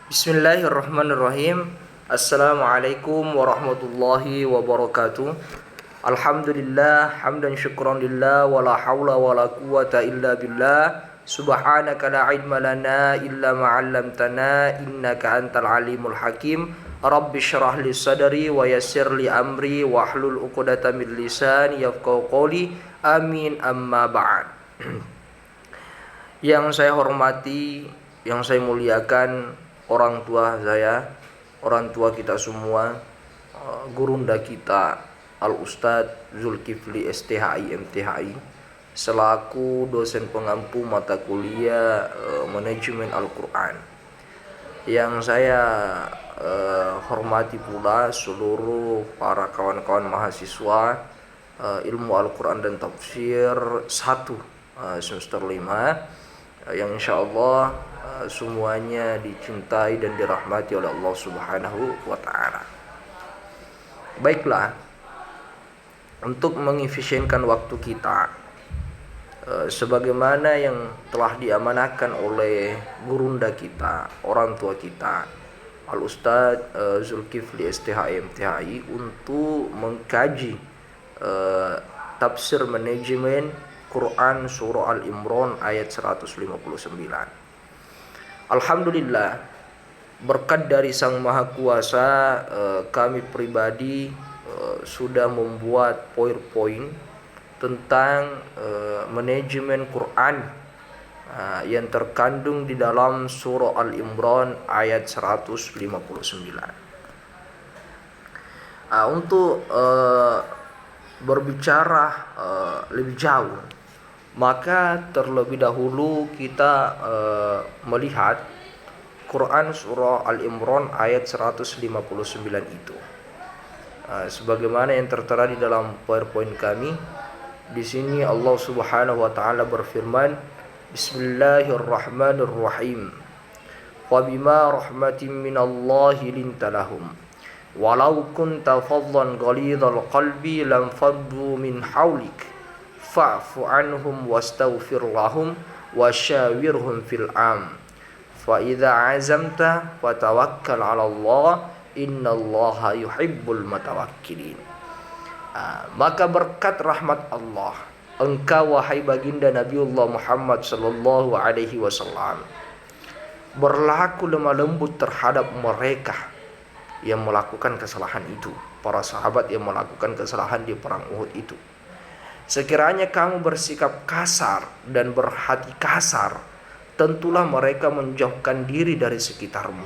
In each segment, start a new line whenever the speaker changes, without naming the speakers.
Bismillahirrahmanirrahim. Assalamualaikum warahmatullahi wabarakatuh. Alhamdulillah hamdan syukran lillah wala haula wala quwata illa billah. Subhanaka la ilma lana illa ma 'allamtana innaka antal alimul hakim. Rabbi shrah li sadri wa yassir li amri wahlul 'uqdatam min lisani yafqahu qawli. Amin amma ba'd. Yang saya hormati, yang saya muliakan orang tua saya, orang tua kita semua, gurunda kita Al-Ustadz Zulkifli STHI MTHI selaku dosen pengampu mata kuliah manajemen Al-Quran. Yang saya hormati pula seluruh para kawan-kawan mahasiswa ilmu Al-Quran dan tafsir 1 semester 5 yang insyaallah semuanya dicintai dan dirahmati oleh Allah Subhanahu wa taala. Baiklah, untuk mengefisienkan waktu kita sebagaimana yang telah diamanahkan oleh gurunda kita, orang tua kita, Al-Ustadz Zulkifli STHI MTHI untuk mengkaji tafsir manajemen Quran surah Al-Imran ayat 159. Alhamdulillah, berkat dari Sang Maha Kuasa, kami pribadi sudah membuat PowerPoint tentang manajemen Quran yang terkandung di dalam surah Al-Imran ayat 159. Untuk berbicara lebih jauh, maka terlebih dahulu kita melihat Quran surah Al-Imran ayat 159 itu. Sebagaimana yang tertera di dalam PowerPoint kami, di sini Allah Subhanahu wa taala berfirman, Bismillahirrahmanirrahim. Wa bima rahmatin minallahi linta lahum. Walau kunta faddan ghalidhal qalbi lam faddu min hawlik. Fa'fu anhum wastaghfir lahum wasyawirhum fil am. Fa idza azamta fatawakkal 'ala Allah innallaha yuhibbul mutawakkilin. Maka berkat rahmat Allah, engkau wahai baginda Nabiullah Muhammad sallallahu alaihi wasallam berlaku lemah lembut terhadap mereka yang melakukan kesalahan itu, para sahabat yang melakukan kesalahan di perang Uhud itu. Sekiranya kamu bersikap kasar dan berhati kasar, tentulah mereka menjauhkan diri dari sekitarmu.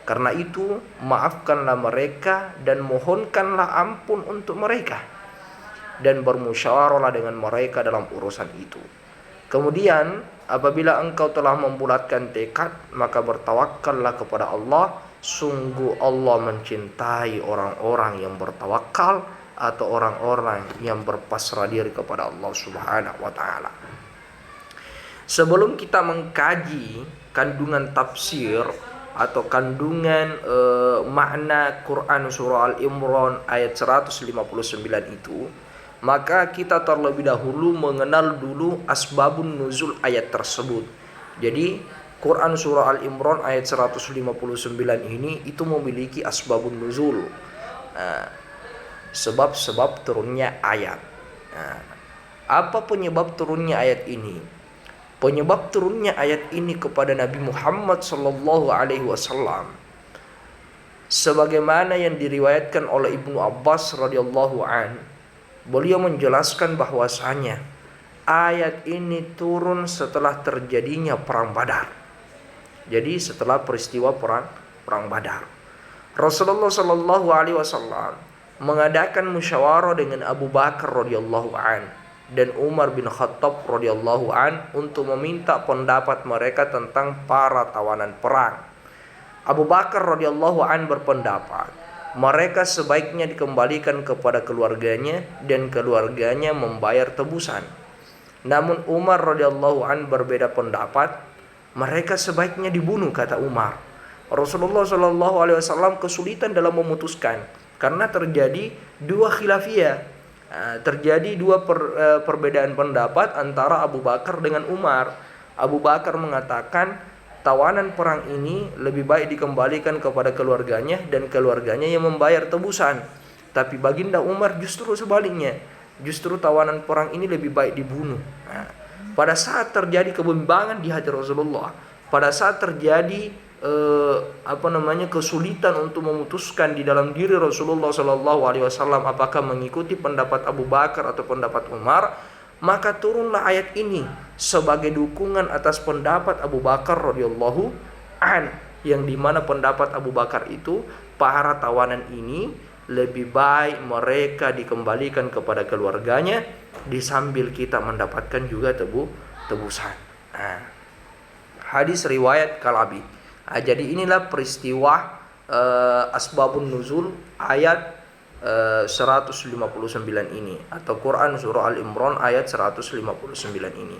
Karena itu, maafkanlah mereka dan mohonkanlah ampun untuk mereka, dan bermusyawarahlah dengan mereka dalam urusan itu. Kemudian, apabila engkau telah membulatkan tekad, maka bertawakkallah kepada Allah. Sungguh Allah mencintai orang-orang yang bertawakal atau orang-orang yang berpasrah diri kepada Allah Subhanahu wa taala. Sebelum kita mengkaji kandungan tafsir atau kandungan makna Quran surah Al-Imran ayat 159 itu, maka kita terlebih dahulu mengenal dulu asbabun nuzul ayat tersebut. Jadi Quran surah Al-Imran ayat 159 ini itu memiliki asbabun nuzul, sebab-sebab turunnya ayat. Apa penyebab turunnya ayat ini? Penyebab turunnya ayat ini kepada Nabi Muhammad sallallahu alaihi wasallam sebagaimana yang diriwayatkan oleh Ibnu Abbas radhiyallahu an, beliau menjelaskan bahwasanya ayat ini turun setelah terjadinya perang Badar. Jadi setelah peristiwa perang Badar, Rasulullah sallallahu alaihi wasallam mengadakan musyawarah dengan Abu Bakar radhiyallahu an dan Umar bin Khattab radhiyallahu an untuk meminta pendapat mereka tentang para tawanan perang. Abu Bakar radhiyallahu an berpendapat mereka sebaiknya dikembalikan kepada keluarganya dan keluarganya membayar tebusan. Namun Umar radhiyallahu an berbeda pendapat, mereka sebaiknya dibunuh, kata Umar. Rasulullah sallallahu alaihi wasallam kesulitan dalam memutuskan karena terjadi dua khilafiyah, terjadi dua perbedaan pendapat antara Abu Bakar dengan Umar. Abu Bakar mengatakan tawanan perang ini lebih baik dikembalikan kepada keluarganya dan keluarganya yang membayar tebusan. Tapi Baginda Umar justru sebaliknya, justru tawanan perang ini lebih baik dibunuh. Nah, pada saat terjadi kebimbangan di hati Rasulullah, pada saat terjadi kesulitan untuk memutuskan di dalam diri Rasulullah Shallallahu Alaihi Wasallam apakah mengikuti pendapat Abu Bakar atau pendapat Umar, maka turunlah ayat ini sebagai dukungan atas pendapat Abu Bakar radhiyallahu an, yang dimana pendapat Abu Bakar itu para tawanan ini lebih baik mereka dikembalikan kepada keluarganya disambil kita mendapatkan juga tebusan. Nah, hadis riwayat Kalabi. Jadi inilah peristiwa asbabun nuzul ayat 159 ini, atau Quran surah Al-Imran ayat 159 ini.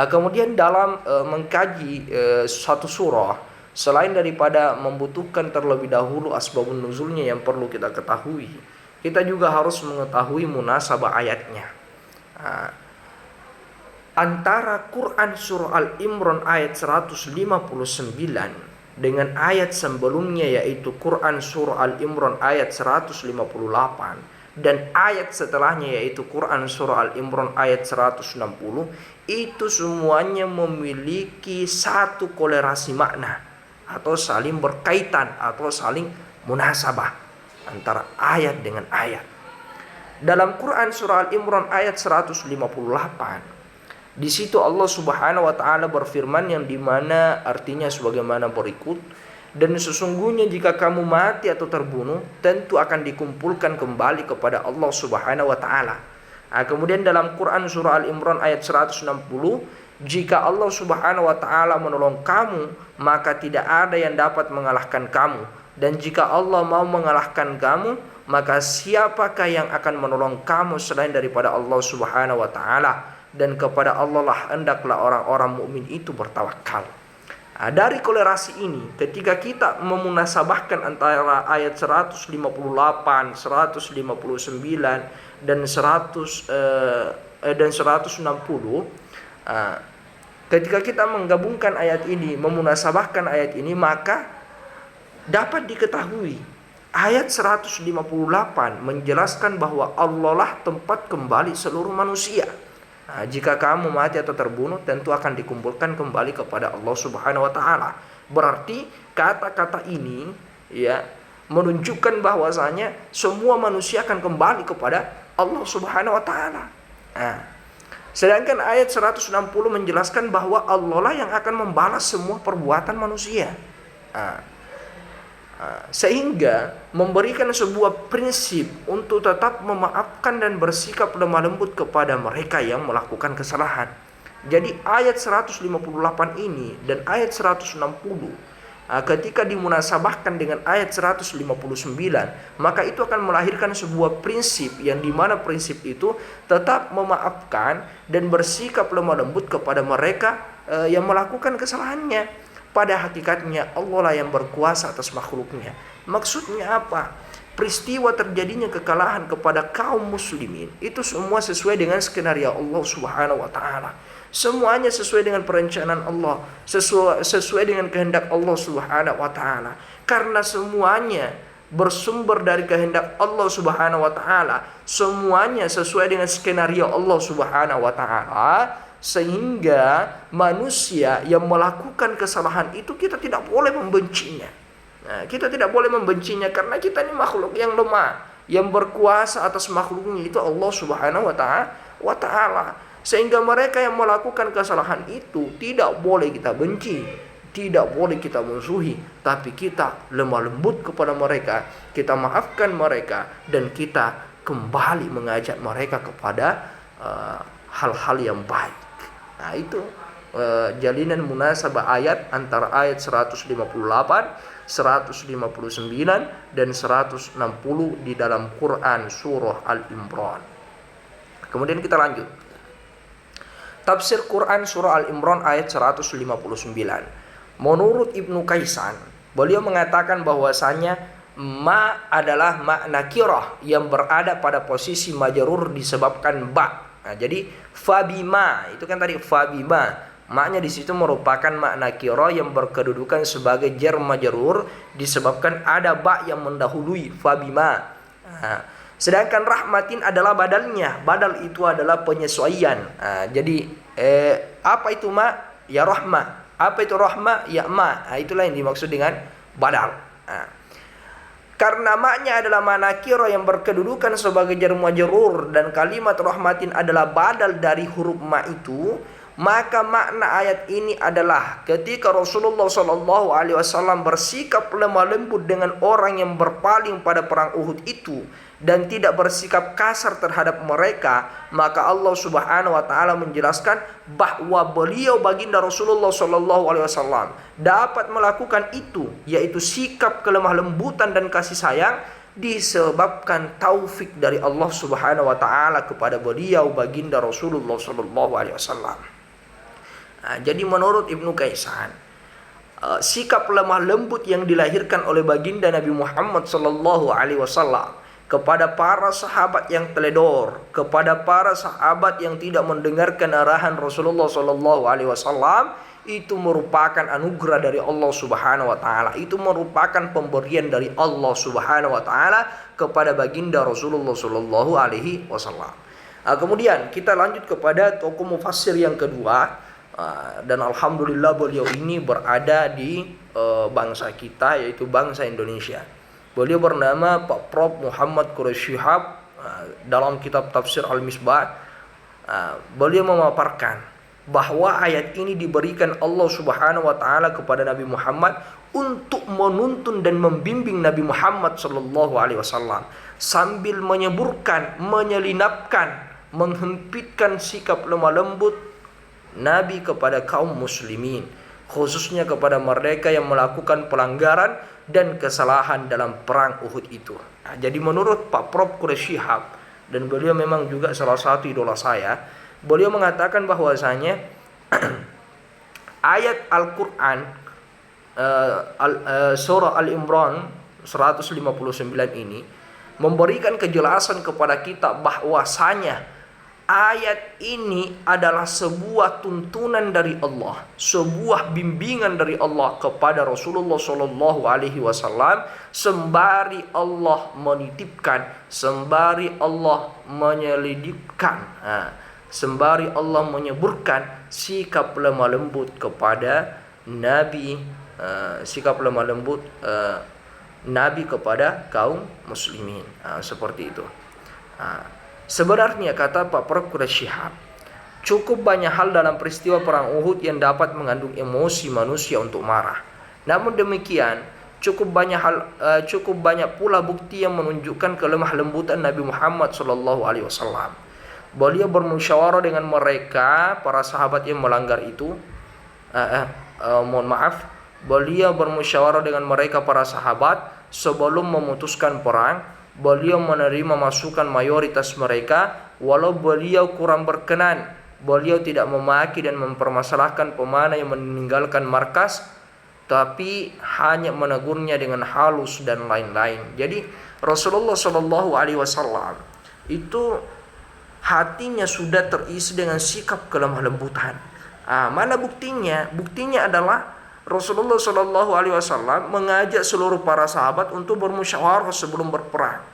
Kemudian dalam mengkaji satu surah, selain daripada membutuhkan terlebih dahulu asbabun nuzulnya yang perlu kita ketahui, kita juga harus mengetahui munasabah ayatnya. Antara Quran surah Al-Imran ayat 159 dengan ayat sebelumnya, yaitu Quran surah Al-Imran ayat 158, dan ayat setelahnya yaitu Quran surah Al-Imran ayat 160, itu semuanya memiliki satu kolerasi makna atau saling berkaitan atau saling munasabah antara ayat dengan ayat. Dalam Quran surah Al-Imran ayat 158, di situ Allah Subhanahu wa taala berfirman yang dimana artinya sebagaimana berikut, dan sesungguhnya jika kamu mati atau terbunuh tentu akan dikumpulkan kembali kepada Allah Subhanahu wa taala. Kemudian dalam Quran surah Al-Imran ayat 160, jika Allah Subhanahu wa taala menolong kamu maka tidak ada yang dapat mengalahkan kamu, dan jika Allah mau mengalahkan kamu maka siapakah yang akan menolong kamu selain daripada Allah Subhanahu wa taala, dan kepada Allah lah hendaklah orang-orang mukmin itu bertawakal. Dari kolerasi ini, ketika kita memunasabahkan antara ayat 158, 159 dan 160, ketika kita menggabungkan ayat ini, memunasabahkan ayat ini, maka dapat diketahui ayat 158 menjelaskan bahwa Allah lah tempat kembali seluruh manusia. Jika kamu mati atau terbunuh tentu akan dikumpulkan kembali kepada Allah Subhanahu wa taala. Berarti kata-kata ini ya menunjukkan bahwasanya semua manusia akan kembali kepada Allah Subhanahu wa taala. Sedangkan ayat 160 menjelaskan bahwa Allah lah yang akan membalas semua perbuatan manusia. Sehingga memberikan sebuah prinsip untuk tetap memaafkan dan bersikap lemah lembut kepada mereka yang melakukan kesalahan. Jadi ayat 158 ini dan ayat 160 ketika dimunasabahkan dengan ayat 159, maka itu akan melahirkan sebuah prinsip yang dimana prinsip itu tetap memaafkan dan bersikap lemah lembut kepada mereka yang melakukan kesalahannya. Pada hakikatnya Allah lah yang berkuasa atas makhluknya. Maksudnya apa? Peristiwa terjadinya kekalahan kepada kaum muslimin itu semua sesuai dengan skenario Allah Subhanahu wa taala. Semuanya sesuai dengan perencanaan Allah, sesuai dengan kehendak Allah Subhanahu wa taala. Karena semuanya bersumber dari kehendak Allah Subhanahu wa taala, semuanya sesuai dengan skenario Allah Subhanahu wa taala, sehingga manusia yang melakukan kesalahan itu kita tidak boleh membencinya. Kita tidak boleh membencinya karena kita ini makhluk yang lemah, yang berkuasa atas makhluknya itu Allah Subhanahu wa taala. Sehingga mereka yang melakukan kesalahan itu tidak boleh kita benci, tidak boleh kita musuhi, tapi kita lemah lembut kepada mereka, kita maafkan mereka, dan kita kembali mengajak mereka kepada hal-hal yang baik. Itu jalinan munasabah ayat antara ayat 158, 159 dan 160 di dalam Quran surah Al-Imran. Kemudian kita lanjut. Tafsir Quran surah Al-Imran ayat 159. Menurut Ibnu Kaisan, beliau mengatakan bahwasanya ma adalah makna nakirah yang berada pada posisi majrur disebabkan ba. Jadi fabima itu kan tadi fabima, Maknya di situ merupakan makna kira yang berkedudukan sebagai jar majrur disebabkan ada ba yang mendahului fabima. Sedangkan rahmatin adalah badalnya. Badal itu adalah penyesuaian. Jadi apa itu ma? Ya rahmah. Apa itu rahmah? Ya ma. Itulah yang dimaksud dengan badal. Karena maknya adalah makna kira yang berkedudukan sebagai jar majrur dan kalimat rahmatin adalah badal dari huruf ma itu, maka makna ayat ini adalah ketika Rasulullah SAW bersikap lemah lembut dengan orang yang berpaling pada perang Uhud itu dan tidak bersikap kasar terhadap mereka, maka Allah Subhanahu wa taala menjelaskan bahwa beliau baginda Rasulullah SAW dapat melakukan itu, yaitu sikap kelemah lembutan dan kasih sayang disebabkan taufik dari Allah Subhanahu wa taala kepada beliau baginda Rasulullah SAW. Jadi menurut Ibnu Kaisan, sikap lemah lembut yang dilahirkan oleh baginda Nabi Muhammad SAW kepada para sahabat yang teledor, kepada para sahabat yang tidak mendengarkan arahan Rasulullah SAW, itu merupakan anugerah dari Allah Subhanahu wa taala. Itu merupakan pemberian dari Allah Subhanahu wa taala kepada baginda Rasulullah SAW. Kemudian kita lanjut kepada tokoh mufassir yang kedua, dan alhamdulillah beliau ini berada di bangsa kita, yaitu bangsa Indonesia. Beliau bernama Pak Prof. Muhammad Quraish Shihab. Dalam kitab tafsir Al-Misbah, beliau memaparkan bahwa ayat ini diberikan Allah Subhanahu wa taala kepada Nabi Muhammad untuk menuntun dan membimbing Nabi Muhammad sallallahu alaihi wasallam sambil menyeburkan, menyelinapkan, menghempitkan sikap lemah lembut Nabi kepada kaum muslimin, khususnya kepada mereka yang melakukan pelanggaran dan kesalahan dalam perang Uhud itu. Jadi menurut Pak Prof. Quraish Shihab, dan beliau memang juga salah satu idola saya, beliau mengatakan bahwasanya ayat Al-Quran surah Al-Imran 159 ini memberikan kejelasan kepada kita bahwasanya ayat ini adalah sebuah tuntunan dari Allah, sebuah bimbingan dari Allah kepada Rasulullah Shallallahu Alaihi Wasallam, sembari Allah menitipkan, sembari Allah menyelidipkan, sembari Allah menyeburkan sikap lemah lembut kepada Nabi, sikap lemah lembut Nabi kepada kaum muslimin, seperti itu. Sebenarnya kata Pak Prof. Quraish Shihab, cukup banyak hal dalam peristiwa perang Uhud yang dapat mengandung emosi manusia untuk marah. Namun demikian, cukup banyak pula bukti yang menunjukkan kelemah lembutan Nabi Muhammad SAW. Beliau bermusyawarah dengan mereka, para sahabat yang melanggar itu. Beliau bermusyawarah dengan mereka, para sahabat, sebelum memutuskan perang. Beliau menerima masukan mayoritas mereka, walau beliau kurang berkenan. Beliau tidak memaki dan mempermasalahkan pemanah yang meninggalkan markas, tapi hanya menegurnya dengan halus dan lain-lain. Jadi Rasulullah Shallallahu Alaihi Wasallam itu hatinya sudah terisi dengan sikap kelemah lembutan. Mana buktinya? Buktinya adalah Rasulullah Shallallahu Alaihi Wasallam mengajak seluruh para sahabat untuk bermusyawarah sebelum berperang.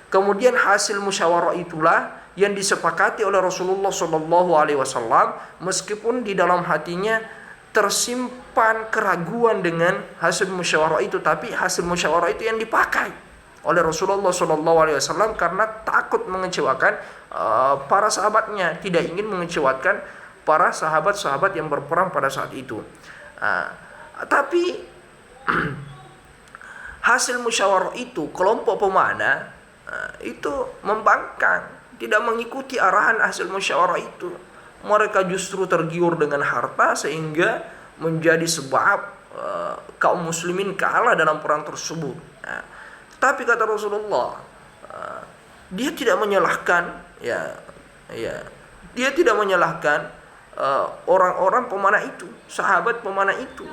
Kemudian hasil musyawarah itulah yang disepakati oleh Rasulullah Shallallahu Alaihi Wasallam, meskipun di dalam hatinya tersimpan keraguan dengan hasil musyawarah itu, tapi hasil musyawarah itu yang dipakai oleh Rasulullah Shallallahu Alaihi Wasallam karena takut mengecewakan para sahabatnya, tidak ingin mengecewakan para sahabat-sahabat yang berperang pada saat itu. Tapi hasil musyawarah itu, kelompok pemanah itu membangkang, tidak mengikuti arahan hasil musyawarah itu. Mereka justru tergiur dengan harta sehingga menjadi sebab kaum muslimin kalah dalam perang tersebut. Tapi kata Rasulullah, dia tidak menyalahkan, dia tidak menyalahkan orang-orang pemanah itu, sahabat pemanah itu.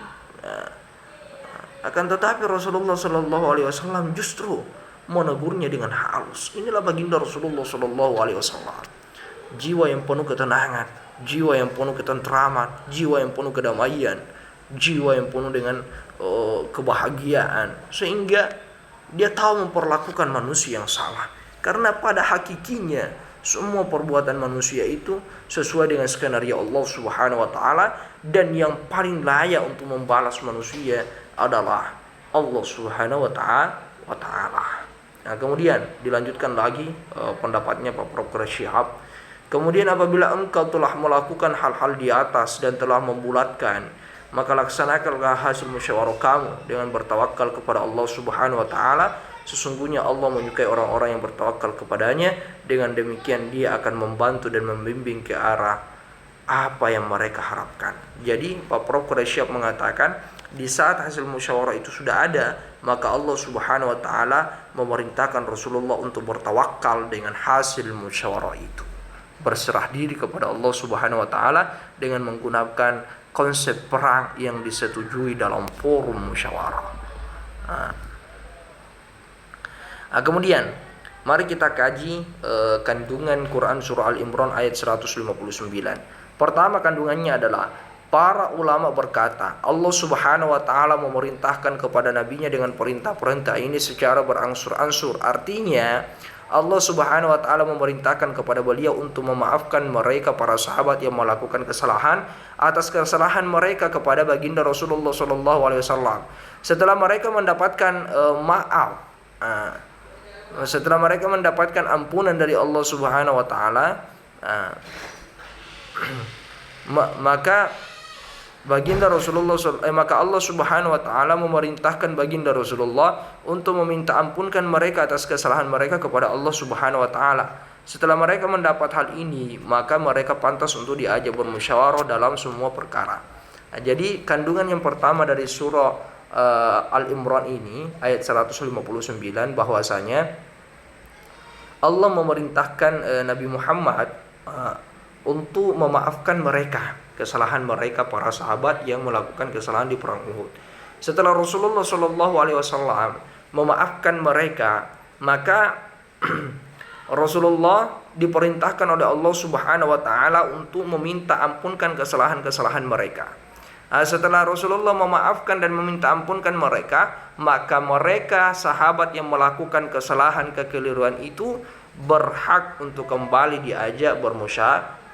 Akan tetapi Rasulullah Shallallahu Alaihi Wasallam justru menegurnya dengan halus. Inilah baginda Rasulullah Shallallahu Alaihi Wasallam, jiwa yang penuh ketenangan, jiwa yang penuh ketentraman, jiwa yang penuh kedamaian, jiwa yang penuh dengan kebahagiaan, sehingga dia tahu memperlakukan manusia yang salah. Karena pada hakikinya semua perbuatan manusia itu sesuai dengan skenario Allah Subhanahu wa taala, dan yang paling layak untuk membalas manusia adalah Allah Subhanahu wa taala. Nah, kemudian dilanjutkan lagi pendapatnya Pak Prof. Syihab. Kemudian apabila engkau telah melakukan hal-hal di atas dan telah membulatkan, maka laksanakanlah hasil musyawarah kamu dengan bertawakal kepada Allah Subhanahu wa taala. Sesungguhnya Allah menyukai orang-orang yang bertawakal kepadanya. Dengan demikian dia akan membantu dan membimbing ke arah apa yang mereka harapkan. Jadi Pak Prof. Syihab mengatakan, di saat hasil musyawarah itu sudah ada, maka Allah Subhanahu wa taala memerintahkan Rasulullah untuk bertawakal dengan hasil musyawarah itu. Berserah diri kepada Allah Subhanahu wa taala dengan menggunakan konsep perang yang disetujui dalam forum musyawarah. Kemudian mari kita kaji kandungan Quran surah Al-Imran ayat 159. Pertama kandungannya adalah para ulama berkata, Allah Subhanahu wa taala memerintahkan kepada nabinya dengan perintah-perintah ini secara berangsur-angsur. Artinya Allah Subhanahu wa taala memerintahkan kepada beliau untuk memaafkan mereka para sahabat yang melakukan kesalahan atas kesalahan mereka kepada baginda Rasulullah sallallahu alaihi wasallam. Setelah mereka mendapatkan maaf, setelah mereka mendapatkan ampunan dari Allah Subhanahu wa taala, maka baginda Rasulullah maka Allah Subhanahu wa taala memerintahkan baginda Rasulullah untuk meminta ampunkan mereka atas kesalahan mereka kepada Allah Subhanahu wa taala. Setelah mereka mendapat hal ini, maka mereka pantas untuk diajak bermusyawarah dalam semua perkara. Jadi kandungan yang pertama dari surah Al-Imran ini ayat 159 bahwasanya Allah memerintahkan Nabi Muhammad untuk memaafkan mereka kesalahan mereka para sahabat yang melakukan kesalahan di perang Uhud. Setelah Rasulullah Shallallahu Alaihi Wasallam memaafkan mereka, maka Rasulullah diperintahkan oleh Allah Subhanahu Wa Taala untuk meminta ampunkan kesalahan-kesalahan mereka. Setelah Rasulullah memaafkan dan meminta ampunkan mereka, maka mereka sahabat yang melakukan kesalahan kekeliruan itu berhak untuk kembali diajak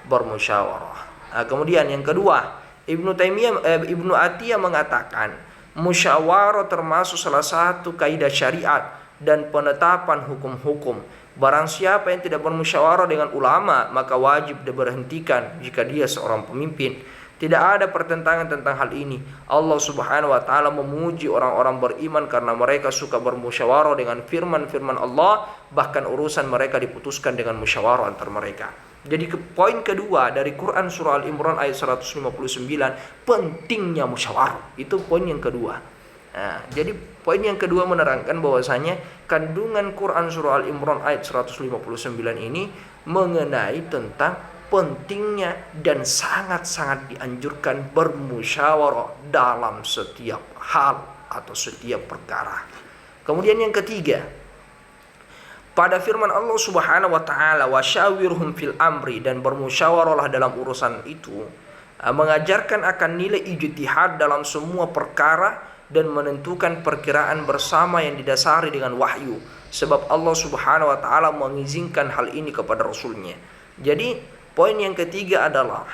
bermusyawarah. Kemudian yang kedua, Ibnu Atiyah mengatakan musyawarah termasuk salah satu kaidah syariat dan penetapan hukum-hukum. Barang siapa yang tidak bermusyawarah dengan ulama, maka wajib diberhentikan jika dia seorang pemimpin. Tidak ada pertentangan tentang hal ini. Allah Subhanahu wa taala memuji orang-orang beriman karena mereka suka bermusyawarah dengan firman-firman Allah, bahkan urusan mereka diputuskan dengan musyawarah antar mereka. Jadi poin kedua dari Quran surah Al-Imran ayat 159, pentingnya musyawarah. Itu poin yang kedua. Jadi poin yang kedua menerangkan bahwasanya kandungan Quran surah Al-Imran ayat 159 ini mengenai tentang pentingnya dan sangat-sangat dianjurkan bermusyawarah dalam setiap hal atau setiap perkara. Kemudian yang ketiga, pada firman Allah Subhanahu wa taala, "Wasyawirhum fil amri," dan bermusyawarahlah dalam urusan itu, mengajarkan akan nilai ijtihad dalam semua perkara dan menentukan perkiraan bersama yang didasari dengan wahyu. Sebab Allah Subhanahu wa taala mengizinkan hal ini kepada Rasulnya. Jadi poin yang ketiga adalah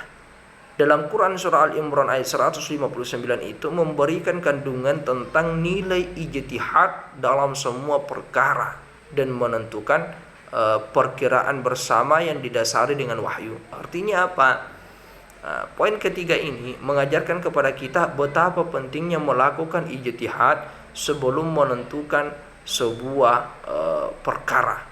dalam Quran surah Al-Imran ayat 159 itu memberikan kandungan tentang nilai ijtihad dalam semua perkara dan menentukan perkiraan bersama yang didasari dengan wahyu. Artinya apa? Poin ketiga ini mengajarkan kepada kita betapa pentingnya melakukan ijtihad sebelum menentukan sebuah perkara.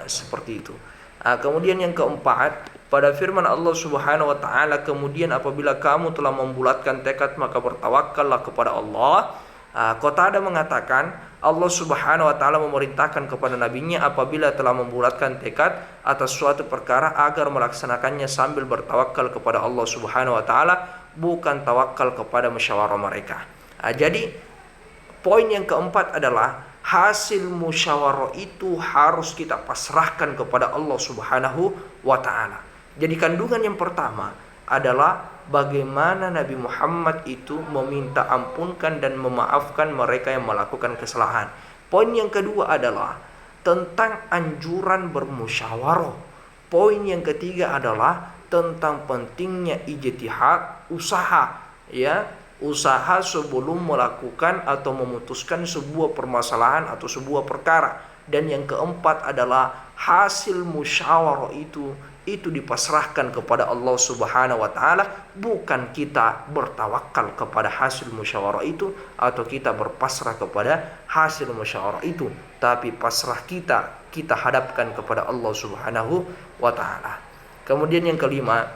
Seperti itu. Kemudian yang keempat, pada firman Allah Subhanahu wa taala, kemudian apabila kamu telah membulatkan tekad maka bertawakallah kepada Allah. Qatadah mengatakan Allah Subhanahu wa taala memerintahkan kepada nabinya apabila telah membulatkan tekad atas suatu perkara agar melaksanakannya sambil bertawakal kepada Allah Subhanahu wa taala, bukan tawakal kepada musyawarah mereka. Jadi poin yang keempat adalah hasil musyawarah itu harus kita pasrahkan kepada Allah Subhanahu wa taala. Jadi kandungan yang pertama adalah bagaimana Nabi Muhammad itu meminta ampunkan dan memaafkan mereka yang melakukan kesalahan. Poin yang kedua adalah tentang anjuran bermusyawarah. Poin yang ketiga adalah tentang pentingnya ijtihad, usaha sebelum melakukan atau memutuskan sebuah permasalahan atau sebuah perkara. Dan yang keempat adalah hasil musyawarah itu dipasrahkan kepada Allah Subhanahu wa taala, bukan kita bertawakal kepada hasil musyawarah itu atau kita berpasrah kepada hasil musyawarah itu, tapi pasrah kita hadapkan kepada Allah Subhanahu wa taala. Kemudian yang kelima,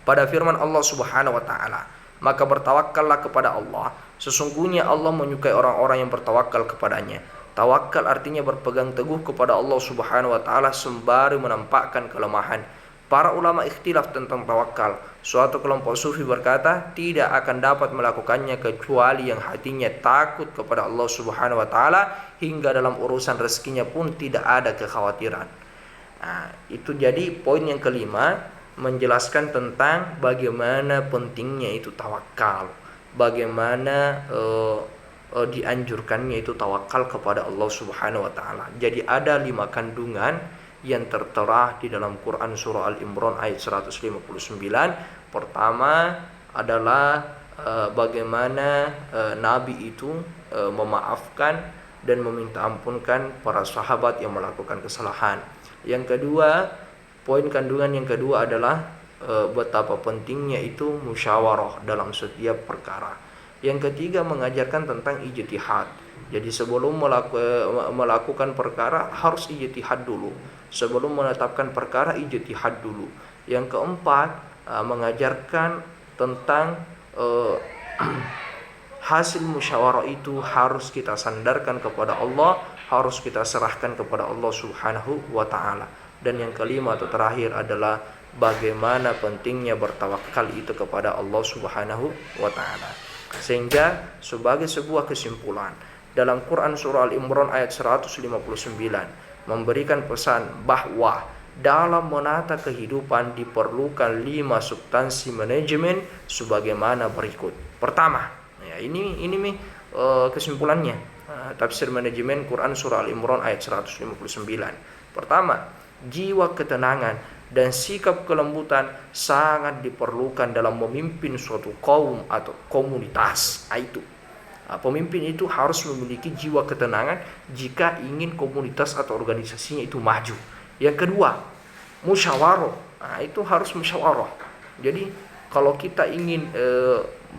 pada firman Allah Subhanahu wa taala, maka bertawakallah kepada Allah, sesungguhnya Allah menyukai orang-orang yang bertawakal kepadanya. Tawakal artinya berpegang teguh kepada Allah Subhanahu wa taala sembari menampakkan kelemahan. Para ulama ikhtilaf tentang tawakal. Suatu kelompok sufi berkata, tidak akan dapat melakukannya kecuali yang hatinya takut kepada Allah Subhanahu wa taala, hingga dalam urusan rezekinya pun tidak ada kekhawatiran. Nah, itu jadi poin yang kelima, menjelaskan tentang bagaimana pentingnya itu tawakal, bagaimana dianjurkannya itu tawakal kepada Allah Subhanahu wa taala. Jadi ada 5 kandungan yang tertera di dalam Quran surah Al-Imran ayat 159. Pertama adalah bagaimana Nabi itu memaafkan dan meminta ampunkan para sahabat yang melakukan kesalahan. Yang kedua, poin kandungan yang kedua adalah betapa pentingnya itu musyawarah dalam setiap perkara. Yang ketiga, mengajarkan tentang ijtihad. Jadi sebelum melakukan perkara harus ijtihad dulu. Sebelum menetapkan perkara ijtihad dulu. Yang keempat, mengajarkan tentang hasil musyawarah itu harus kita sandarkan kepada Allah, harus kita serahkan kepada Allah Subhanahu wa taala. Dan yang kelima atau terakhir adalah bagaimana pentingnya bertawakal itu kepada Allah Subhanahu wa taala. Sehingga sebagai sebuah kesimpulan, dalam Quran surah Al-Imran ayat 159 memberikan pesan bahwa dalam menata kehidupan diperlukan 5 substansi manajemen sebagaimana berikut. Pertama, ini kesimpulannya, tafsir manajemen Quran surah Al-Imran ayat 159. Pertama, jiwa ketenangan dan sikap kelembutan sangat diperlukan dalam memimpin suatu kaum atau komunitas. Pemimpin itu harus memiliki jiwa ketenangan jika ingin komunitas atau organisasinya itu maju. Yang kedua, musyawarah. Itu harus musyawarah. Jadi kalau kita ingin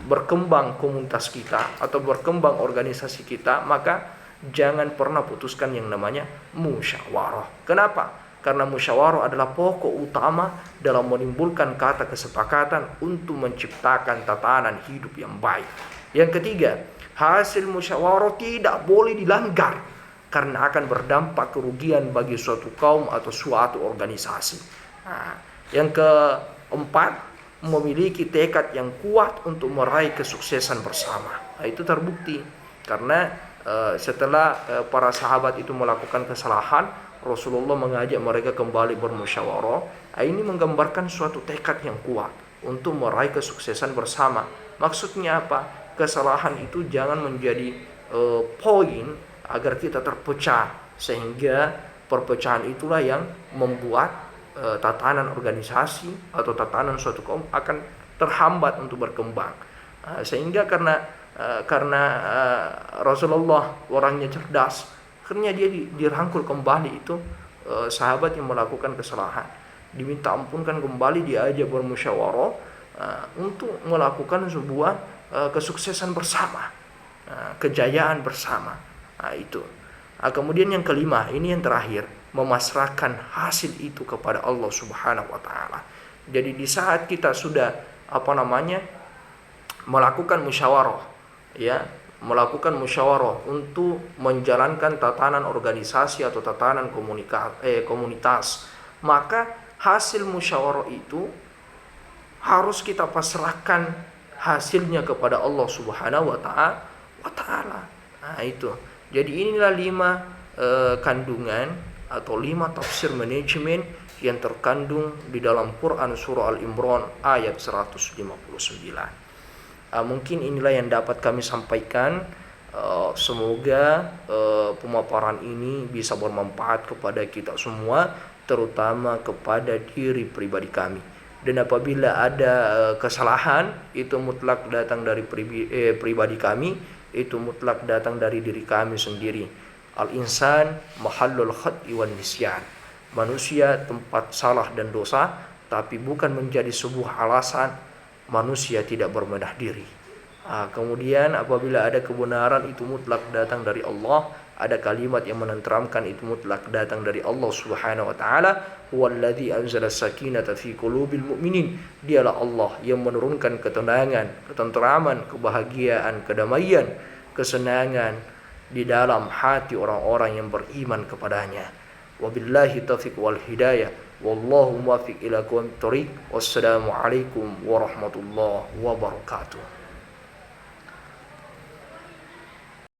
berkembang komunitas kita atau berkembang organisasi kita, maka jangan pernah putuskan yang namanya musyawarah. Kenapa? Karena musyawarah adalah pokok utama dalam menimbulkan kata kesepakatan untuk menciptakan tatanan hidup yang baik. Yang ketiga, hasil musyawarah tidak boleh dilanggar karena akan berdampak kerugian bagi suatu kaum atau suatu organisasi. Yang keempat, memiliki tekad yang kuat untuk meraih kesuksesan bersama. Itu terbukti karena setelah para sahabat itu melakukan kesalahan, Rasulullah mengajak mereka kembali bermusyawarah. Ini menggambarkan suatu tekad yang kuat untuk meraih kesuksesan bersama. Maksudnya apa? Kesalahan itu jangan menjadi poin agar kita terpecah, sehingga perpecahan itulah yang membuat tatanan organisasi atau tatanan suatu kaum akan terhambat untuk berkembang. Sehingga karena Rasulullah orangnya cerdas, akhirnya dia dirangkul kembali itu sahabat yang melakukan kesalahan, diminta ampunkan kembali, diajak bermusyawarah untuk melakukan sebuah kesuksesan bersama, kejayaan bersama. Itu. Kemudian yang kelima, ini yang terakhir, memasrahkan hasil itu kepada Allah Subhanahu wa taala. Jadi di saat kita sudah melakukan musyawarah, melakukan musyawarah untuk menjalankan tatanan organisasi atau tatanan komunitas, maka hasil musyawarah itu harus kita pasrahkan hasilnya kepada Allah Subhanahu wa taala. Itu. Jadi inilah 5 kandungan atau 5 tafsir manajemen yang terkandung di dalam Quran surah Al-Imran ayat 159. Mungkin inilah yang dapat kami sampaikan. Semoga pemaparan ini bisa bermanfaat kepada kita semua, terutama kepada diri pribadi kami. Dan apabila ada kesalahan, itu mutlak datang dari pribadi kami, itu mutlak datang dari diri kami sendiri. Al-insan mahallul khati wan nisyan. Manusia tempat salah dan dosa, tapi bukan menjadi sebuah alasan manusia tidak berbenah diri. Kemudian apabila ada kebenaran, itu mutlak datang dari Allah. Ada kalimat yang menenteramkan, itu mutlak datang dari Allah Subhanahu wa taala. Huwallazi anzala sakinata fi qulubil mu'minin. Dialah Allah yang menurunkan ketenangan, ketenteraman, kebahagiaan, kedamaian, kesenangan di dalam hati orang-orang yang beriman kepadanya. Wabillahi taufiq wal hidayah. Wallahu muwaffiq ila aqwamit thoriq. Wassalamualaikum warahmatullahi wabarakatuh.